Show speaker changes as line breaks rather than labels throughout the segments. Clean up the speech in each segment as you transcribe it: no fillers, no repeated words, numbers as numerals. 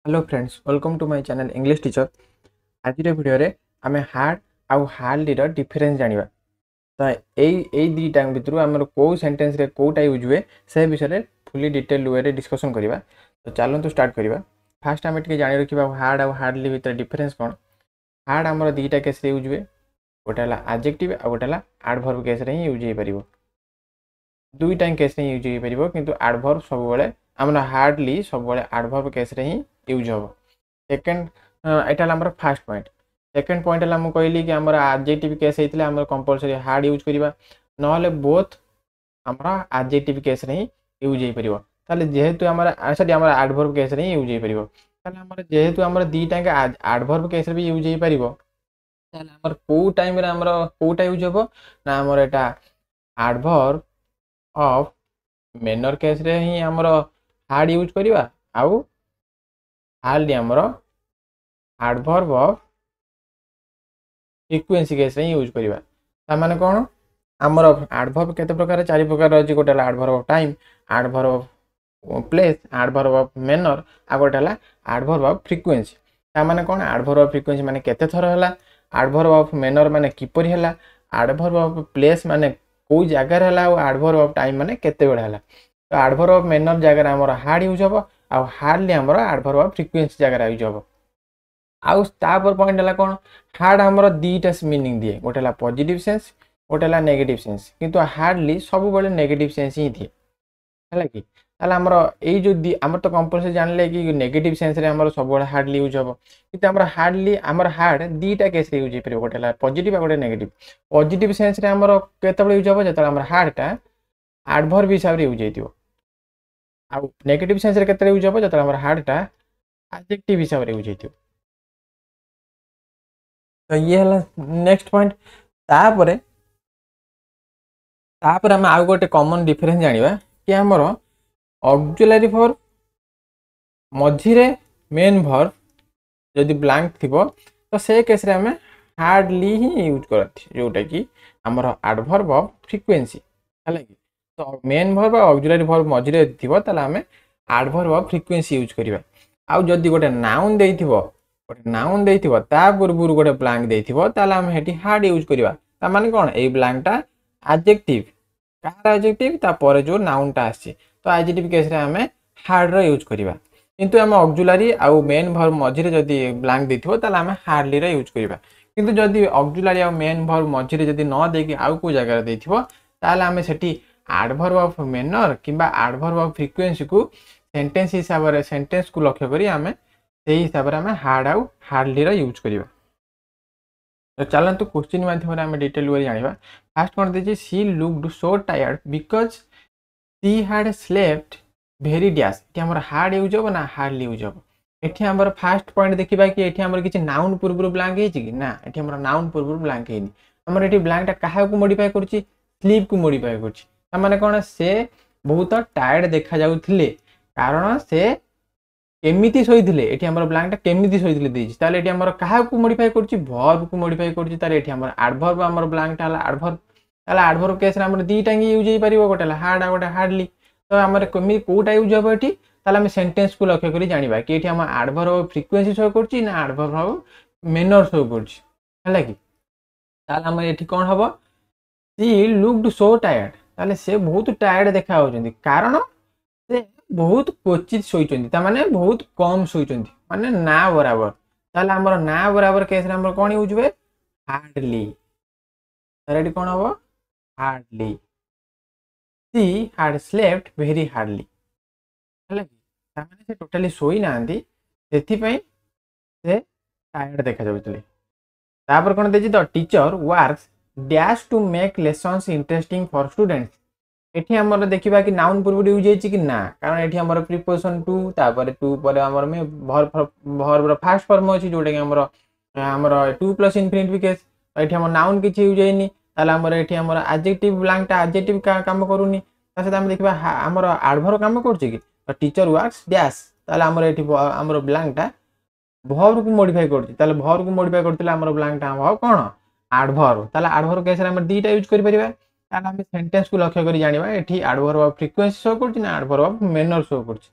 Hello friends, welcome to my channel English teacher. आज video रे आमे हार्ड आउ हार्डली रो डिफरेंस जानिबा। तो एई दुईटा भितर आमर को सेंटेंस रे कोटा यूज हुए से विषय फुली डिटेल वे रे डिस्कशन करबा। तो चलंतु स्टार्ट करबा। फास्ट आमे टिके जानि रखिबा हार्ड आउ हार्डली भितर डिफरेंस कोन। हार्ड आमर दुईटा केस रे यूज हुए, गोटा हला एडजेक्टिव आ गोटा हला एडवर्ब केस रे ही यूज हे परिबो। दुईटा केस रे यूज हे परिबो, किंतु एडवर्ब सब बेले आमर हार्डली सब बेले एडवर्ब केस रे ही यूज हो। सेकेंड एटा हमर फर्स्ट पॉइंट। सेकेंड पॉइंट है हम कहली कि हमर एडजेक्टिव केस हेतिले हमर कंपलसरी हार्ड यूज करबा, नहले बोथ हमर एडजेक्टिव केस रे ही यूज हे परिबो। ताले जेहेतु हमर सॉरी हमर एडवर्ब केस रे ही यूज हे परिबो, ताले हमर जेहेतु हमर दीटा के एडवर्ब केस रे भी यूज हे परिबो, ताले हमर को टाइम रे हमर कोटा यूज होबो ना हमर एटा एडवर्ब ऑफ मैनर केस रे ही हमर हार्ड यूज करबा, आउ हार्डली हमर एडवर्ब ऑफ फ्रीक्वेंसी केस रे यूज करबा। ता माने कोन हमर एडवर्ब केते प्रकार चारि प्रकार अछि। गोटे adverb of time, adverb of place, adverb of manner आ गोटे हला एडवर्ब ऑफ फ्रीक्वेंसी। ता माने कोन एडवर्ब ऑफ फ्रीक्वेंसी माने केते थर हला, एडवर्ब ऑफ मैनर माने किपरि हला, एडवर्ब ऑफ प्लेस माने को जगह रे हला, और एडवर्ब ऑफ टाइम माने केते बेला हला। तो एडवर्ब ऑफ मैनर जगह रे हमर हार्ड यूज होबो, आ हार्डली हमर एडवर्ब ऑफ फ्रीक्वेंसी जगह रे यूज होबो। आउ तापर पॉइंट हला कोन हार्ड हमर दीटा मीनिंग दिए, गोटे हला पॉजिटिव सेंस, गोटे हला नेगेटिव सेंस, किंतु हार्डली सब बेले नेगेटिव सेंस ही दिए हला कि। ताले हमर एई जो हमर तो कंपलसरी जानले कि नेगेटिव सेंस रे हमर सब बेले हार्डली यूज होबो, किंतु हमर हार्डली हमर हार्ड दीटा केस रे यूज हे परिबो, गोटे हला पॉजिटिव आ गोटे नेगेटिव। पॉजिटिव सेंस रे हमर केते यूज होबो जतले हमर हार्ड टा एडवर्ब हिसाब रे यूज हेतिबो, आ नेगेटिव सेंस रे केते यूज होबो जतले हमर हार्ड टा एडजेक्टिव हिसाब रे यूज हेतिबो। तो ये हला नेक्स्ट पॉइंट। तापरे तापरे हम आउ गोटे कॉमन डिफरेंस जानिबा कि हमर ऑक्सिलरी फॉर मझिरे मेन वर्ब जदि ब्लैंक थिबो तो से केस रे हमें हार्डली ही यूज करथि, जोटा कि हमर एडवर्ब ऑफ फ्रीक्वेंसी हला कि। तो मेन वर्ब और ऑक्सिलरी वर्ब मझिरे थिबो ताला हमें एडवर्ब ऑफ फ्रीक्वेंसी यूज करबा। आउ जदि गोटे नाउन देइथिबो, गोटे नाउन देइथिबो ता पूर्वरु गोटे ब्लैंक देइथिबो, ताला हम हेटी हार्ड यूज करबा। ता माने कोन ए ब्लैंक टा एडजेक्टिव, कार एडजेक्टिव ता परे जो नाउन टा आसी, तो एडजेक्टिव केस रे हमें हार्ड रो यूज करबा। किंतु हम ऑक्सिलरी आउ मेन वर्ब मझिरे जदि ब्लैंक देइथिबो ताला हम हार्डली रो यूज करबा। किंतु जदि ऑक्सिलरी आउ मेन वर्ब मझिरे जदि न देकी आउ को जगह रे देइथिबो, ताला हम सेठी एडवर्ब ऑफ मैनर किबा एडवर्ब ऑफ फ्रीक्वेंसी को सेंटेंस हिसाब रे सेंटेंस को लक्ष्य करी हमें सेही हिसाब रे हमें हार्ड आउ हार्डली रो यूज करबा। तो चलंतु क्वेश्चन माध्यम रे हमें डिटेल वे जानिबा। फर्स्ट कोन देछि she looked so tired because she had slept very dash. एठी हमर हार्ड यूज होबो ना हार्डली यूज होबो। एठी हमर फर्स्ट पॉइंट देखिबा कि एठी हमर किछि नाउन पूर्व ब्लैंक हेछि कि ना, एठी हमर नाउन पूर्व ब्लैंक हेनि। हमर एठी ब्लैंक टा काहा को मॉडिफाई करछि, स्लीप को मॉडिफाई करछि। ता माने कोन से बहुत टायर्ड देखा जाउथिले, कारण से केमिति सोइथिले। एठी हमर ब्लैंक टा केमिति सोइथिले देछि, ताले एठी हमर काहा को मॉडिफाई करछि, वर्ब को मॉडिफाई करछि। ताले एठी हमर एडवर्ब हमर ब्लैंक टा हला एडवर्ब, ताले एडवर्ब केस रे हमर दीटा ही यूज हे परिबो, गोटे हला हार्ड आ गोटे हार्डली। तो हमर केमि कोटा यूज होबो एठी, ताले हम सेंटेंस को लक्ष्य करी जानिबा कि एठी हम एडवर्ब ऑफ फ्रीक्वेंसी शो करछि ना एडवर्ब ऑफ मैनर शो करछि हला कि। ताले हम एठी कोन हबो, शी लुक्ड सो टायर्ड, ताले से बहुत टायर्ड देखा होचंदी, कारण से बहुत क्वचित सोइचंदी, ता माने बहुत कम सोइचंदी, माने ना बराबर। ताले हमर ना बराबर केस रे हमर कोन यूज हुए, हार्डली। ताले एठी कोन हबो, hardly. She had slept very hardly हला कि। ता माने से टोटली सोई नांदी, सेथि पई से टायर्ड देखा जाउतले। तापर कोन देछि the teacher works dash to make lessons interesting for students. एठी हमर देखिबा कि नाउन पूर्व यूज हेछि कि ना, कारण एठी हमर प्रीपोजिशन टू, तापर टू परे हमर में वर्ब रो फर्स्ट फॉर्म अछि, जोटे कि हमर टू प्लस इंफिनिटिव केस। एठी हमर नाउन किछि यूज हेनि, ताले हमर एठी हमर एडजेक्टिव ब्लैंक टा एडजेक्टिव का काम करूनी। ता से हम देखिबा हमर एडवर्ब काम करछि कि द टीचर वर्क्स डैश, ताले हमर एठी हमर ब्लैंक टा वर्ब को मॉडिफाई करछि। ताले वर्ब को मॉडिफाई करथिला हमर ब्लैंक टा हो कोन एडवर्ब। ताले एडवर्ब केस रे हम दीटा यूज करि परिबा। ताले हम सेंटेंस को लक्ष्य करी जानिबा एठी एडवर्ब ऑफ फ्रीक्वेंसी शो करछि ना एडवर्ब ऑफ मैनर शो करछि।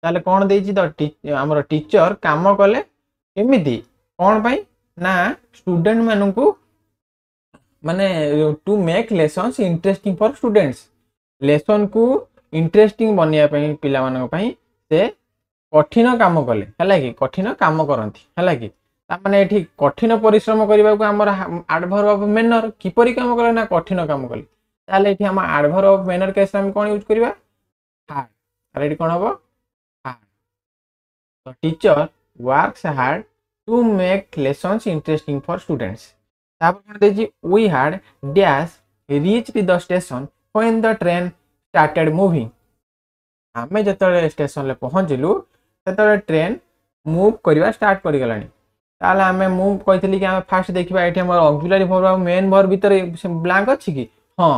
ताले कौन देछि द हमर टीचर काम कले केमिति कौन पाई ना स्टूडेंट मानू माने to make lessons interesting for students lesson को इंटरेस्टिंग बनया पई पिला मानन पई से कठिन काम कले हला कि कठिन काम करंती हला कि ता माने एठी कठिन परिश्रम करबा को हमर एडवर्ब ऑफ मैनर किपरि काम कले ना कठिन काम कले ताले एठी हम एडवर्ब ऑफ मैनर केस हम कोन यूज करबा हार्ड ताले एठी कोन हबो हार्ड तो teacher works hard to make lessons interesting for students तापर कोन देजी we had dash reached the station when the train started moving आमे जतले स्टेशन ले पहुंचलु ततले ट्रेन मूव करबा स्टार्ट करि गलानी ताले आमे मूव कहितली कि आमे फास्ट देखिबा एठी हमर ऑक्सिलरी वर्ब आ मेन वर्ब भीतर ब्लैंक अछि कि हां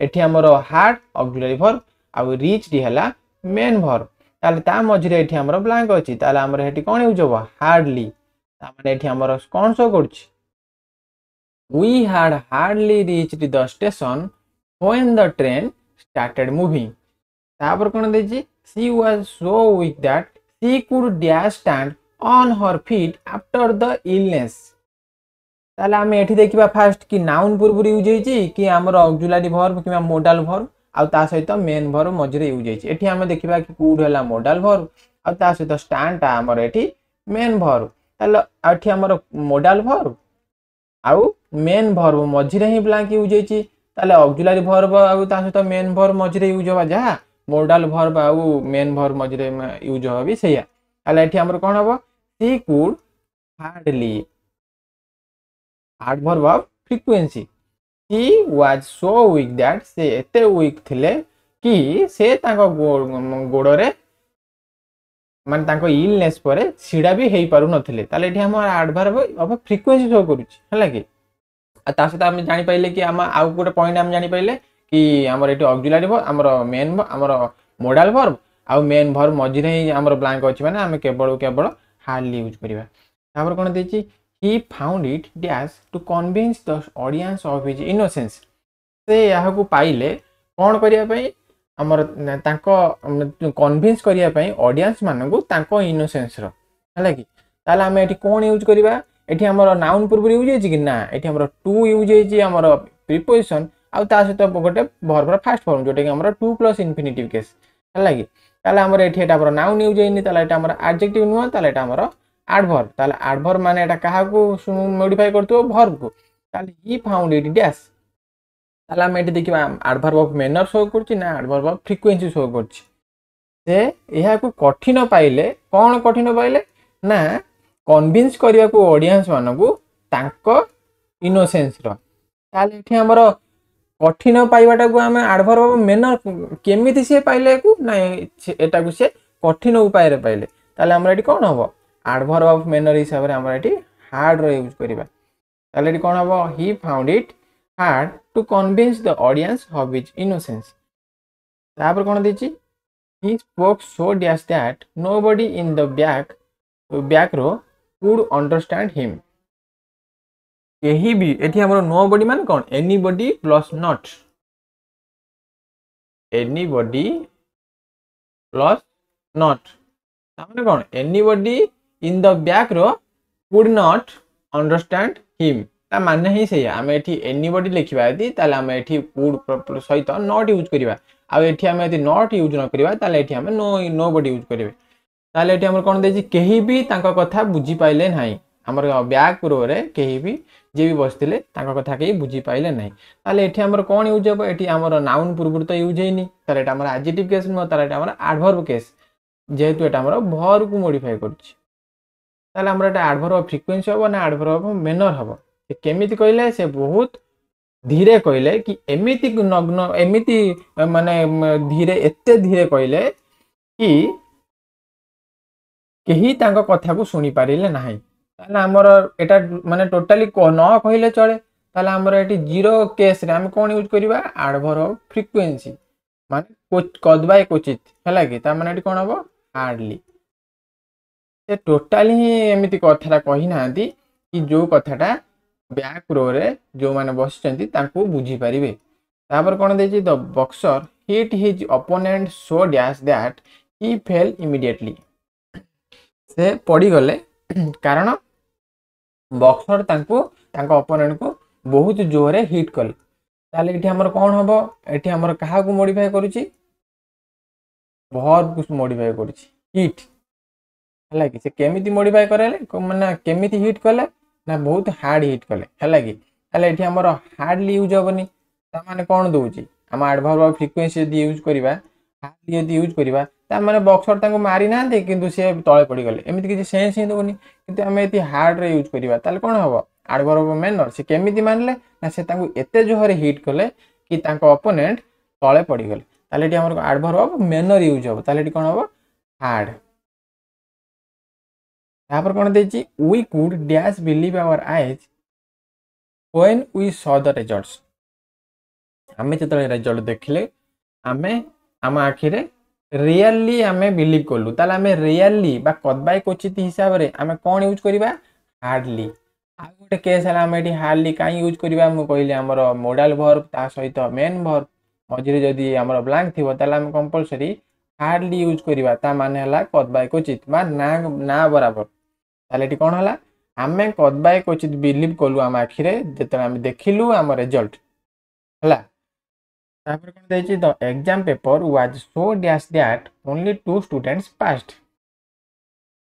एठी हमर हार्ड ऑक्सिलरी वर्ब आ रीच्ड हला मेन वर्ब ताले ता मझरे एठी हमर ब्लैंक अछि ताले हमर एठी कोन यूज होबा हार्डली ता माने एठी हमर कोन शो करछि we had hardly reached the station when the train started moving तापर कोन देछि she was so weak that she could dash stand on her feet after the illness ताले हम एठी देखिबा फास्ट कि नाउन पूर्व यूज होईची कि हमर ऑक्सिलरी वर्ब कि मोडाल वर्ब आ ता सहित मेन वर्ब मझरे यूज होईची एठी हम देखिबा कि कुड हला मोडाल वर्ब आ ता सहित स्टैंड ता हमर एठी मेन वर्ब ताले एठी हमर मोडाल वर्ब आउ मेन वर्ब मझरे ही ब्लैंक यूज होईची ताले ऑक्सिलरी वर्ब आउ ता सहित मेन वर्ब मझरे यूज होबा जा मोडाल वर्ब आउ मेन वर्ब मझरे यूज होबी सैया ताले एठी हमर कोन हबो she could hardly adverb of frequency he was so weak that से एते weak थिले कि से ताको गोड़रे मान ताको इलनेस परे सीडा भी हेई पारु नथिले ताले एठी हम एडवर्ब ऑफ फ्रीक्वेंसी शो करूची हला कि आ ता सहित हम जानि पाइले कि हम आउ गोटे पॉइंट हम जानि पाइले कि हमर एठी ऑक्सिलरी वर्ब हमर मेन हमर मोडाल वर्ब आ मेन वर्ब मझिरे ही हमर ब्लैंक अछि माने हम केवल हार्डली यूज करिवा तापर कोन देछि he found it dash to convince the audience of his innocence से यहाँ को पाइले कौन करिया पई हमर तांको कन्विंस करिया पई ऑडियंस मानकू तांको इनोसेंस रो हला कि ताला हम एठी कोन यूज करिवा एठी हमर नाउन पूर्व यूज होई कि ना एठी हमर टू यूज होई हमर प्रीपोजिशन आ ता सहित गोटे वर्ब फर्स्ट फॉर्म जोटे कि हमर टू प्लस इंफिनिटिव केस हला कि ताला हमर एठी एटा हमर नाउन यूज होइनी ताला एटा हमर एडजेक्टिव नुवा ताला एटा हमर एडवर्ब ताले एडवर्ब माने एटा काहा को मॉडिफाई करतो वर्ब को ताले ही फाउंड इट डैश ताले हम एठी देखिबा एडवर्ब ऑफ मैनर शो करछि ना एडवर्ब ऑफ फ्रीक्वेंसी शो करछि से एहा को कठिन पाइले कोन कठिन पाइले ना कन्विंस करिया को ऑडियंस मानकू तांको इनोसेंस रो ताले एठी हमर कठिन पाइबाटा को हम एडवर्ब ऑफ मैनर केमिति से पाइले को ना एटा को से कठिन उपाय रे पाइले ताले हमर एठी कोन हबो एडवर्ब ऑफ मैनर हिसाब रे हमर एठी हार्ड रो यूज करिबा ताले एठी कोन हबो he found it hard to convince the audience of his innocence तापर कोन देछि he spoke so dash that nobody in the back row could understand him केही भी एठी हमर नोबडी माने कोन anybody plus not anybody plus not तामाने कोन anybody in the back row could not understand him ता माने ही से हम एठी एनीबॉडी लिखिबा यदि ताले हम एठी कुड सहित नॉट यूज करिबा आ एठी हम यदि नॉट यूज न करिबा ताले एठी हम नोबडी यूज करिबे ताले एठी हमर कोन देछि केही भी तांका कथा बुझी पाइले नाही हमर बैक रो रे केही भी जे भी बसथिले तांका कथा केही बुझी पाइले नाही ताले एठी हमर कोन यूज होबो एठी हमर नाउन पूर्व तो यूज हेनी ताले एटा हमर एडजेक्टिव केस न ताले एटा हमर एडवर्ब केस जेहेतु एटा हमर वर्ब को मॉडिफाई करछि ताले हमर एटा एडवर्ब ऑफ फ्रीक्वेंसी होबो ना एडवर्ब ऑफ मैनर होबो से केमिति कहले से बहुत धीरे कहले कि एमिति नग्न एमिति माने धीरे एते धीरे कहले कि केही तांका कथा को सुनी पारिले नाही ताले हमर एटा माने टोटली न कहले चले ताले हमर एटी जीरो केस रे हम कोन यूज करिबा एडवर्ब ऑफ फ्रीक्वेंसी माने कदबाय क्वचित हला कि ता माने एटी कोन हबो हार्डली से टोटली ही एमिति कथाटा कहि नांती कि जो कथाटा बैक रो रे जो माने बसचंती तांको बुझी परिबे तापर कोन देछि the boxer hit his opponent so dash that he fell immediately से पड़ी गले कारण बॉक्सर तांको तांको ओपोनेंट को बहुत जोरे हिट कले ताले एठी हमर कोन हबो एठी हमर कहा को मॉडिफाई करूची वर्ब को मॉडिफाई करूची हिट हला कि से केमिति मॉडिफाई करले माने केमिति हिट कले ना बहुत हार्ड हिट कले हला कि ताले एठी हमर हार्डली यूज होबनी ता माने कोन दोउची हम एडवर्ब फ्रीक्वेंसी यदि यूज करिबा हार्डली यदि यूज करिबा ता माने बॉक्सर तांको मारी नांते किंतु से तळे पड़ी गले एमिति किछि सेंस ही दोनी किंतु हम एति हार्ड रे यूज करिबा ताले कोन हबो एडवर्ब मैनर से केमिति मानले ना से तांको एते जोहरे हिट कले कि तांको ओपोनेंट तळे पड़ी गले ताले एठी हमर एडवर्ब मैनर यूज होबो ताले एठी कोन हबो हार्ड यहाँ पर कौन देची we could dash believe our eyes when we saw the results आमे जेतले रिजल्ट देखले आमे आम आखिरे रियली आमे बिलीव कलु ताले आमे रियली बा कदबाई क्वचित हिसाब रे आमे कोन यूज करिबा हार्डली आ गोटे केस हला आमे एठी हार्डली काई यूज करिबा मु कहले हमर मोडाल वर्ब ता सहित मेन वर्ब मझिरे जदी हमर ब्लैंक थिबो ताले आमे कंपलसरी हार्डली यूज करिबा ता माने हला कदबाई क्वचित बा ना बराबर ताले एठी कोन हला आमे कदबाई क्वचित बिलीव कलु आम आखिरे जेतले आमे देखिलु आम रिजल्ट हला तापर कोन देछि the exam paper was so dash that only 2 students passed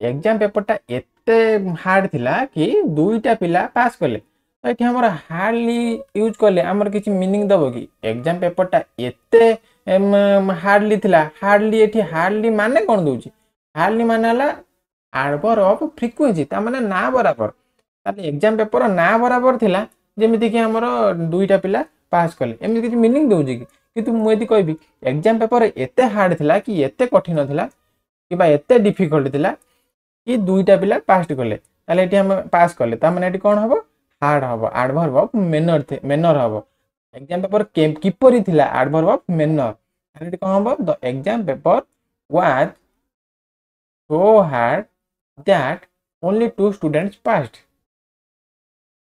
exam paper ता एते हार्ड थिला कि दुईटा पिला पास करले तो एठी हमर हार्डली यूज करले हमर किछि मीनिंग दबो कि एग्जाम पेपर ता एते हार्डली थिला हार्डली एठी हार्डली माने कोन दोछि हार्डली माने हला एडवर्ब फ्रीक्वेंसी ता माने ना बराबर ताले एग्जाम पेपर ना बराबर थिला जेमिति कि हमर दुईटा पिला पास कले एमि किछि मीनिंग दोछि कि मु यदि कहबी एग्जाम पेपर एते हार्ड थिला कि एते कठिन थिला कि बा एते डिफिकल्ट थिला कि दुईटा पिला पास कले ताले एठी हम पास कले ता माने एठी कोन हबो हार्ड हबो एडवर्ब मैनर हबो एग्जाम पेपर किपरि थिला एडवर्ब मैनर ताले एठी कोन हबो the exam paper was so hard that only 2 students passed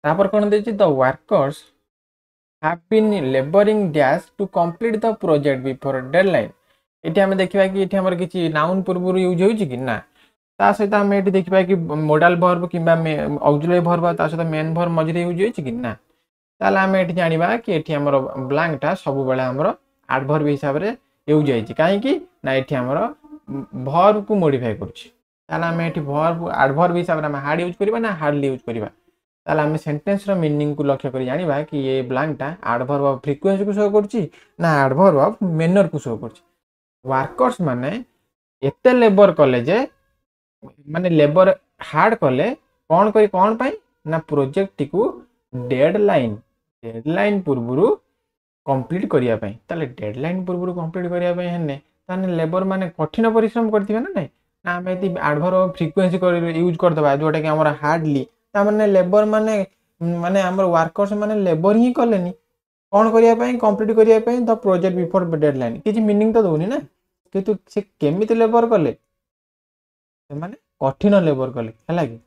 तापर कोन देछि the workers have been laboring dash to complete the project before deadline एठी हम देखिबा कि एठी हमर किछि नाउन पूर्वरु यूज होइछि कि ना ता सहित हम एठी देखिबा कि मॉडल वर्ब किबा ऑक्सिलरी वर्ब ता सहित मेन वर्ब मझिरे यूज होइछि कि ना ताले हम एठी जानिबा कि एठी हमर ब्लैंक ता सब बेले हमर एडवर्ब हिसाब रे यूज होइछि काहे कि ना एठी हमर वर्ब को मॉडिफाई करछि ताले हम एठी वर्ब एडवर्ब हिसाब रे हम हार्ड यूज करबा ना हार्डली यूज करबा ताले हम सेंटेंस रो मीनिंग को लक्ष्य करी जानिबा कि ये ब्लैंक टा एडवर्ब ऑफ फ्रीक्वेंसी को शो करछि ना एडवर्ब ऑफ मैनर को शो करछि वर्कर्स माने एते लेबर कले जे माने लेबर हार्ड कले कोन करी कोन पई ना प्रोजेक्ट को डेडलाइन पूर्वरु कंप्लीट करिया पई ताले डेडलाइन पूर्वरु कंप्लीट करिया पई हने ताने लेबर माने कठिन परिश्रम करथिबे ना नै ना हम एती एडवर्ब ऑफ फ्रीक्वेंसी यूज कर दबा जोटा कि हमरा हार्डली ता माने लेबर माने माने हमर वर्कर्स माने लेबर ही कलेनी कोन करिया पई कंप्लीट करिया पई द प्रोजेक्ट बिफोर डेडलाइन किछि मीनिंग तो दोनी ना किंतु से केमिति लेबर कले माने कठिन लेबर कले हला कि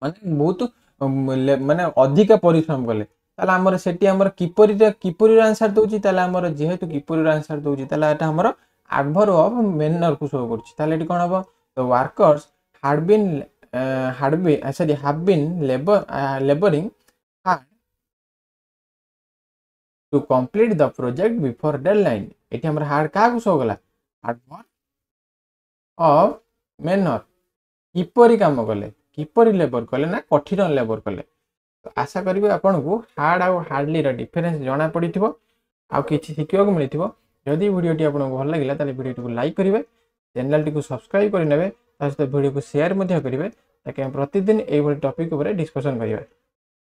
माने बहुत माने अधिक परिश्रम कले ताला हमर सेटी हमर किपरि आंसर दोछि ताला हमर जेहेतु किपरि आंसर दोछि ताला एटा हमर एडवर्ब ऑफ मैनर को शो करछि ताले एटी कोन हबो the workers had been laboring hard to complete the project before deadline eighty हमर हार्ड का को शो गला एडवर्ब ऑफ मैनर किपरि काम कले किपरि लेबर कले ना कठिन लेबर कले तो आशा करिवे आपन को हार्ड आ हार्डली रा डिफरेंस जाना पड़िथिबो आ किछि सिखियो को मिलिथिबो जदि वीडियोटी आपन को भल लागिला ताले वीडियोटी को लाइक करिवे चैनल टी को सब्सक्राइब करि नेबे तासते वीडियो को शेयर मध्य करिवे ताकि हम प्रतिदिन एई टॉपिक ऊपर डिस्कशन करिवे।